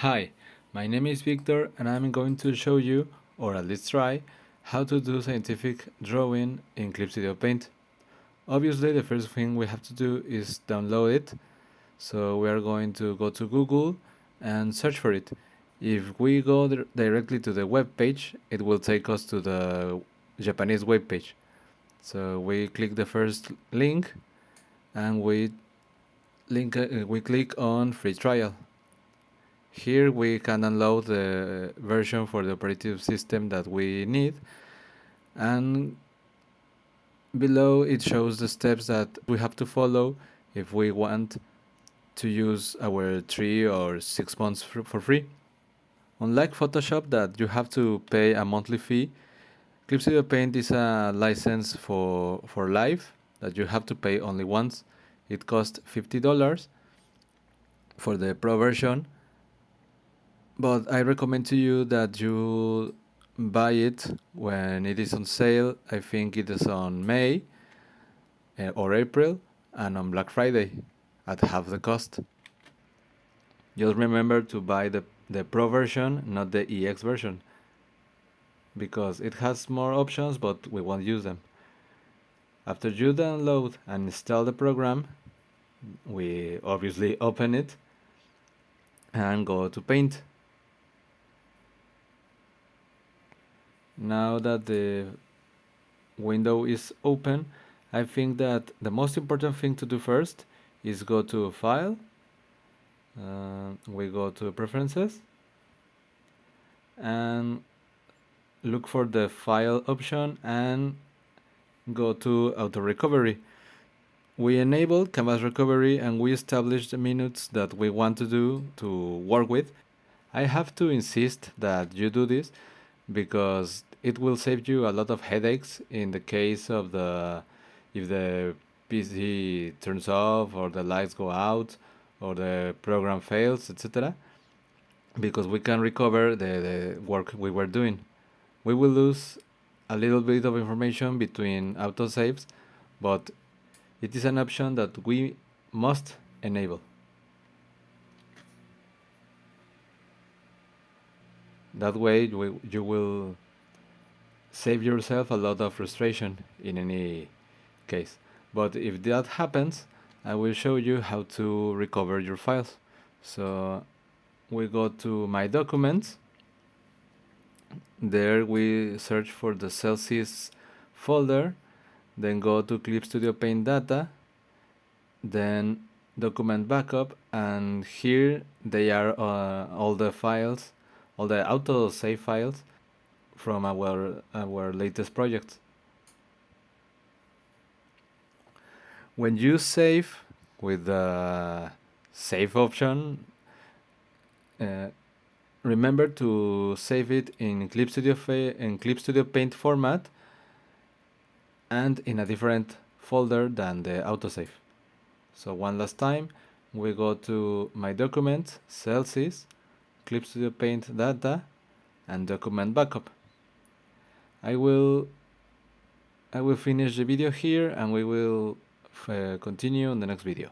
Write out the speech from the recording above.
Hi, my name is Victor and I'm going to show you, or at least try, how to do scientific drawing in Clip Studio Paint. Obviously, the first thing we have to do is download it, so we are going to go to Google and search for it. If we go directly to the web page, it will take us to the Japanese web page. So we click the first link and we click on free trial. Here we can download the version for the operating system that we need, and below it shows the steps that we have to follow if we want to use our 3 or 6 months for free. Unlike Photoshop that you have to pay a monthly fee, Clip Studio Paint is a license for life that you have to pay only once. It costs $50 for the pro version, but I recommend to you that you buy it when it is on sale. I think it is on May or April and on Black Friday at half the cost. Just remember to buy the Pro version, not the EX version, because it has more options but we won't use them. After you download and install the program, we obviously open it and go to Paint. Now that the window is open, I think that the most important thing to do first is go to File, we go to Preferences, and look for the File option and go to Auto Recovery. We enable Canvas Recovery and we establish the minutes that we want to do to work with. I have to insist that you do this because it will save you a lot of headaches in the case of if the PC turns off or the lights go out or the program fails, etc. Because we can recover the work we were doing. We will lose a little bit of information between autosaves, but it is an option that we must enable. That way you will save yourself a lot of frustration in any case. But if that happens, I will show you how to recover your files. So we go to My Documents. There we search for the Celsius folder, then go to Clip Studio Paint Data, then Document Backup, and here they are all the files, all the autosave files from our latest projects. When you save with the save option, uh, remember to save it in Clip Studio Paint format and in a different folder than the autosave. So one last time, we go to My Documents, Celsius, Clip Studio Paint Data, and Document Backup. I will finish the video here and we will continue in the next video.